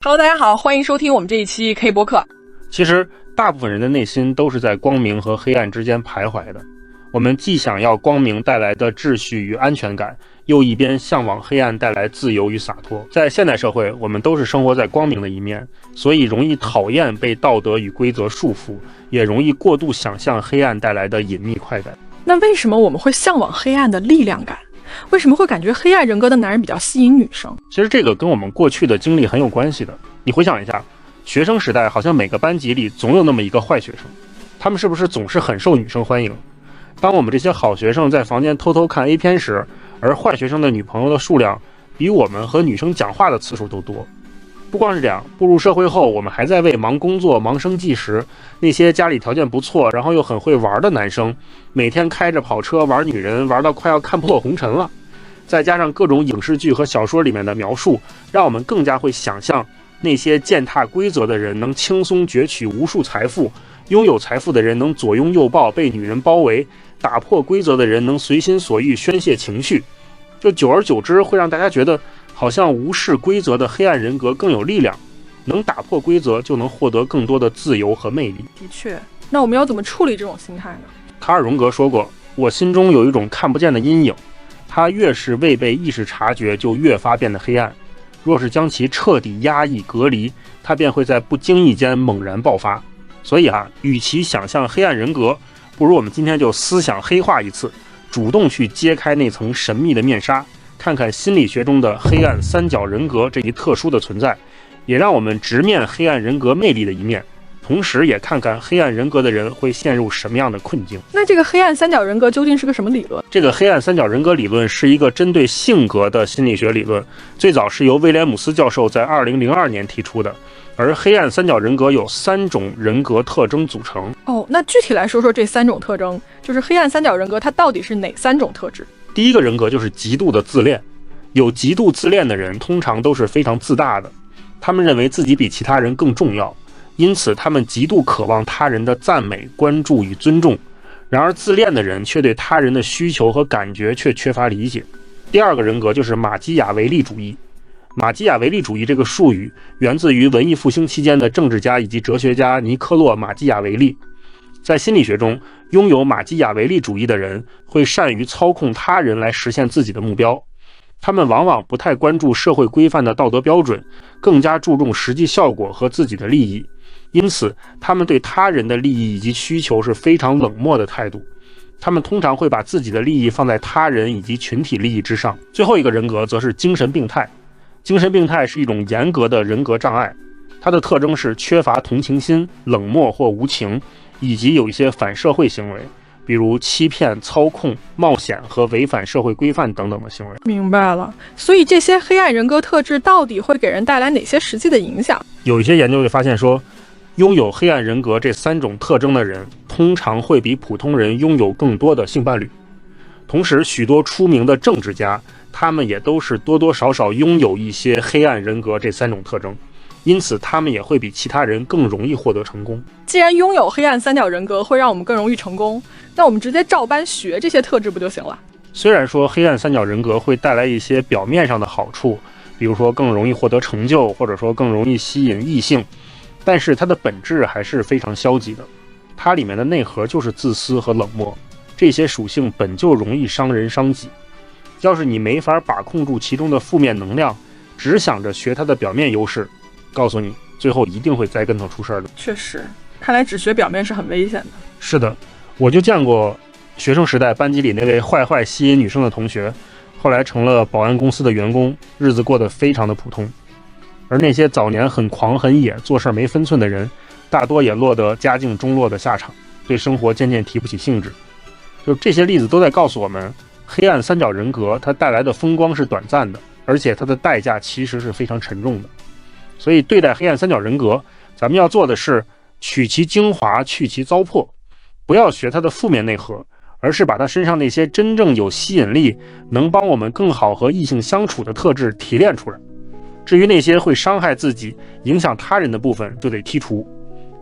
Hello， 大家好，欢迎收听我们这一期 K 播客。其实大部分人的内心都是在光明和黑暗之间徘徊的。我们既想要光明带来的秩序与安全感，又一边向往黑暗带来自由与洒脱。在现代社会，我们都是生活在光明的一面，所以容易讨厌被道德与规则束缚，也容易过度想象黑暗带来的隐秘快感。那为什么我们会向往黑暗的力量感？为什么会感觉黑暗人格的男人比较吸引女生？其实这个跟我们过去的经历很有关系的。你回想一下，学生时代好像每个班级里总有那么一个坏学生，他们是不是总是很受女生欢迎？当我们这些好学生在房间偷偷看 A 片时，而坏学生的女朋友的数量比我们和女生讲话的次数都多。不光是这样，步入社会后，我们还在为忙工作、忙生计时，那些家里条件不错，然后又很会玩的男生，每天开着跑车玩女人，玩到快要看破红尘了。再加上各种影视剧和小说里面的描述，让我们更加会想象那些践踏规则的人能轻松攫取无数财富，拥有财富的人能左拥右抱，被女人包围，打破规则的人能随心所欲宣泄情绪。就久而久之会让大家觉得好像无视规则的黑暗人格更有力量，能打破规则就能获得更多的自由和魅力。的确，那我们要怎么处理这种心态呢？卡尔荣格说过，我心中有一种看不见的阴影，它越是未被意识察觉，就越发变得黑暗。若是将其彻底压抑隔离，它便会在不经意间猛然爆发。所以与其想象黑暗人格，不如我们今天就思想黑化一次，主动去揭开那层神秘的面纱，看看心理学中的黑暗三角人格这一特殊的存在，也让我们直面黑暗人格魅力的一面，同时也看看黑暗人格的人会陷入什么样的困境。那这个黑暗三角人格究竟是个什么理论？这个黑暗三角人格理论是一个针对性格的心理学理论，最早是由威廉姆斯教授在2002年提出的。而黑暗三角人格有3种人格特征组成。那具体来说说这3种特征，就是黑暗三角人格它到底是哪3种特质？第一个人格就是极度的自恋。有极度自恋的人通常都是非常自大的，他们认为自己比其他人更重要，因此他们极度渴望他人的赞美、关注与尊重。然而自恋的人却对他人的需求和感觉却缺乏理解。第二个人格就是马基雅维利主义。马基雅维利主义这个术语源自于文艺复兴期间的政治家以及哲学家尼科洛·马基雅维利。在心理学中，拥有马基雅维利主义的人会善于操控他人来实现自己的目标。他们往往不太关注社会规范的道德标准，更加注重实际效果和自己的利益。因此，他们对他人的利益以及需求是非常冷漠的态度。他们通常会把自己的利益放在他人以及群体利益之上。最后一个人格则是精神病态。精神病态是一种严格的人格障碍，它的特征是缺乏同情心、冷漠或无情，以及有一些反社会行为，比如欺骗、操控、冒险和违反社会规范等等的行为。明白了，所以这些黑暗人格特质到底会给人带来哪些实际的影响？有一些研究就发现说，拥有黑暗人格这3种特征的人，通常会比普通人拥有更多的性伴侣。同时，许多出名的政治家，他们也都是多多少少拥有一些黑暗人格这3种特征，因此他们也会比其他人更容易获得成功。既然拥有黑暗三角人格会让我们更容易成功，那我们直接照搬学这些特质不就行了？虽然说黑暗三角人格会带来一些表面上的好处，比如说更容易获得成就，或者说更容易吸引异性，但是它的本质还是非常消极的。它里面的内核就是自私和冷漠，这些属性本就容易伤人伤己。要是你没法把控住其中的负面能量，只想着学它的表面优势，告诉你最后一定会栽跟头出事的。确实，看来只学表面是很危险的。是的，我就见过学生时代班级里那位坏吸引女生的同学，后来成了保安公司的员工，日子过得非常的普通。而那些早年很狂很野、做事没分寸的人，大多也落得家境中落的下场，对生活渐渐提不起兴致。就这些例子都在告诉我们，黑暗三角人格它带来的风光是短暂的，而且它的代价其实是非常沉重的。所以对待黑暗三角人格，咱们要做的是取其精华，去其糟粕，不要学它的负面内核，而是把它身上那些真正有吸引力，能帮我们更好和异性相处的特质提炼出来。至于那些会伤害自己、影响他人的部分，就得剔除。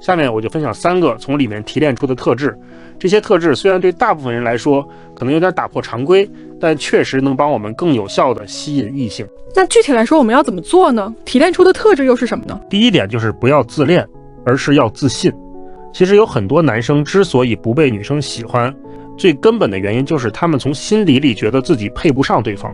下面我就分享3个从里面提炼出的特质。这些特质虽然对大部分人来说可能有点打破常规，但确实能帮我们更有效地吸引异性。那具体来说我们要怎么做呢？提炼出的特质又是什么呢？第一点就是不要自恋，而是要自信。其实有很多男生之所以不被女生喜欢，最根本的原因就是他们从心底里觉得自己配不上对方，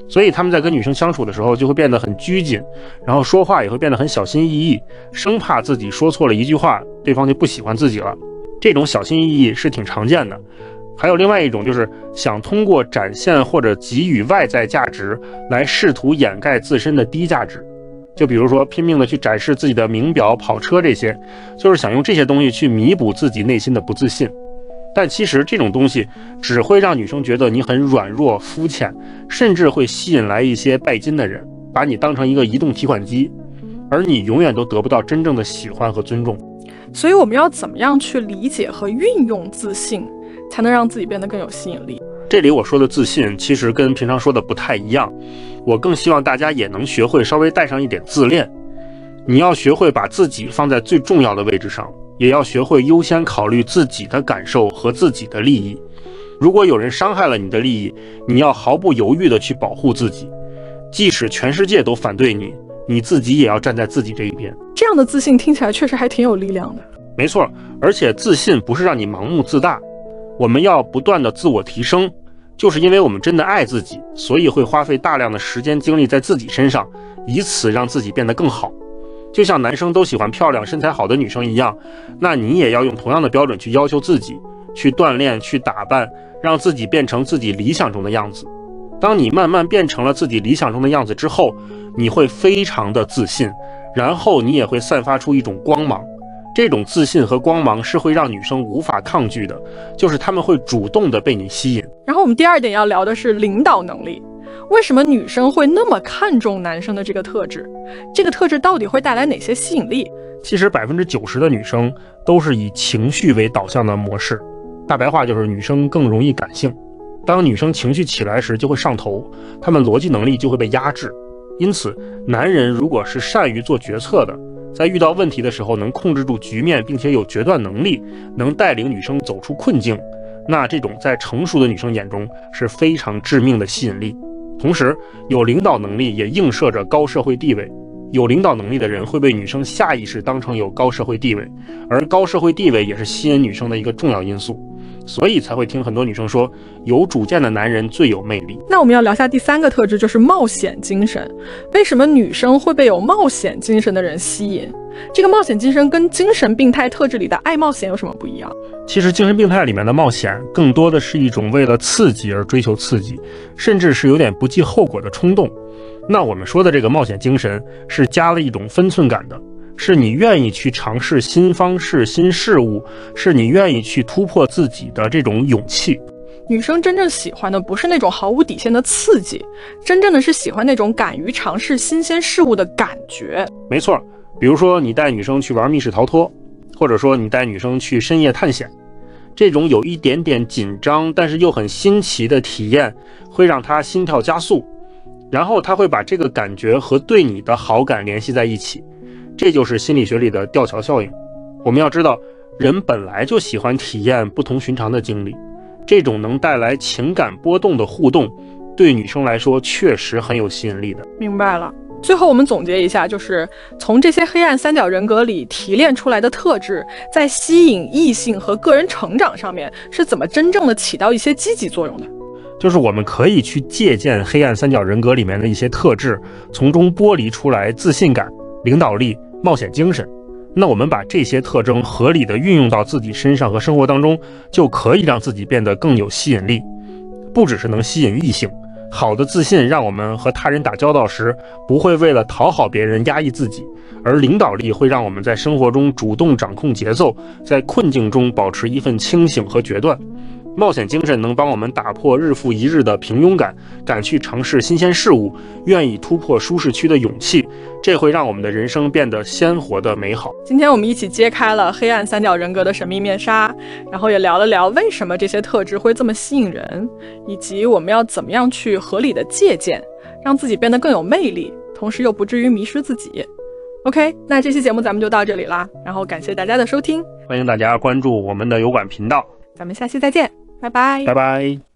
所以他们在跟女生相处的时候就会变得很拘谨，然后说话也会变得很小心翼翼，生怕自己说错了一句话，对方就不喜欢自己了。这种小心翼翼是挺常见的。还有另外一种，就是想通过展现或者给予外在价值来试图掩盖自身的低价值。就比如说拼命的去展示自己的名表、跑车，这些就是想用这些东西去弥补自己内心的不自信。但其实这种东西只会让女生觉得你很软弱、肤浅，甚至会吸引来一些拜金的人，把你当成一个移动提款机，而你永远都得不到真正的喜欢和尊重。所以我们要怎么样去理解和运用自信，才能让自己变得更有吸引力？这里我说的自信其实跟平常说的不太一样，我更希望大家也能学会稍微带上一点自恋。你要学会把自己放在最重要的位置上，也要学会优先考虑自己的感受和自己的利益。如果有人伤害了你的利益，你要毫不犹豫地去保护自己，即使全世界都反对你，你自己也要站在自己这一边。这样的自信听起来确实还挺有力量的。没错，而且自信不是让你盲目自大，我们要不断的自我提升，就是因为我们真的爱自己，所以会花费大量的时间精力在自己身上，以此让自己变得更好。就像男生都喜欢漂亮身材好的女生一样，那你也要用同样的标准去要求自己，去锻炼，去打扮，让自己变成自己理想中的样子。当你慢慢变成了自己理想中的样子之后，你会非常的自信，然后你也会散发出一种光芒。这种自信和光芒是会让女生无法抗拒的，就是她们会主动的被你吸引。然后我们第2点要聊的是领导能力。为什么女生会那么看重男生的这个特质？这个特质到底会带来哪些吸引力？其实90%的女生都是以情绪为导向的模式，大白话就是女生更容易感性。当女生情绪起来时就会上头，她们逻辑能力就会被压制。因此男人如果是善于做决策的，在遇到问题的时候能控制住局面，并且有决断能力，能带领女生走出困境，那这种在成熟的女生眼中是非常致命的吸引力。同时有领导能力也映射着高社会地位，有领导能力的人会被女生下意识当成有高社会地位，而高社会地位也是吸引女生的一个重要因素，所以才会听很多女生说有主见的男人最有魅力。那我们要聊下第3个特质，就是冒险精神。为什么女生会被有冒险精神的人吸引？这个冒险精神跟精神病态特质里的爱冒险有什么不一样？其实精神病态里面的冒险更多的是一种为了刺激而追求刺激，甚至是有点不计后果的冲动。那我们说的这个冒险精神是加了一种分寸感的，是你愿意去尝试新方式、新事物，是你愿意去突破自己的这种勇气。女生真正喜欢的不是那种毫无底线的刺激，真正的是喜欢那种敢于尝试新鲜事物的感觉。没错，比如说你带女生去玩密室逃脱，或者说你带女生去深夜探险，这种有一点点紧张但是又很新奇的体验会让她心跳加速，然后她会把这个感觉和对你的好感联系在一起，这就是心理学里的吊桥效应。我们要知道，人本来就喜欢体验不同寻常的经历，这种能带来情感波动的互动，对女生来说确实很有吸引力的。明白了。最后我们总结一下，就是从这些黑暗3角人格里提炼出来的特质，在吸引异性和个人成长上面是怎么真正的起到一些积极作用的？就是我们可以去借鉴黑暗3角人格里面的一些特质，从中剥离出来自信感、领导力、冒险精神。那我们把这些特征合理的运用到自己身上和生活当中，就可以让自己变得更有吸引力。不只是能吸引异性，好的自信让我们和他人打交道时不会为了讨好别人压抑自己，而领导力会让我们在生活中主动掌控节奏，在困境中保持一份清醒和决断。冒险精神能帮我们打破日复一日的平庸感，敢去尝试新鲜事物，愿意突破舒适区的勇气，这会让我们的人生变得鲜活的美好。今天我们一起揭开了黑暗3角人格的神秘面纱，然后也聊了聊为什么这些特质会这么吸引人，以及我们要怎么样去合理的借鉴，让自己变得更有魅力，同时又不至于迷失自己。OK， 那这期节目咱们就到这里啦，然后感谢大家的收听，欢迎大家关注我们的油管频道，咱们下期再见，拜拜，拜拜。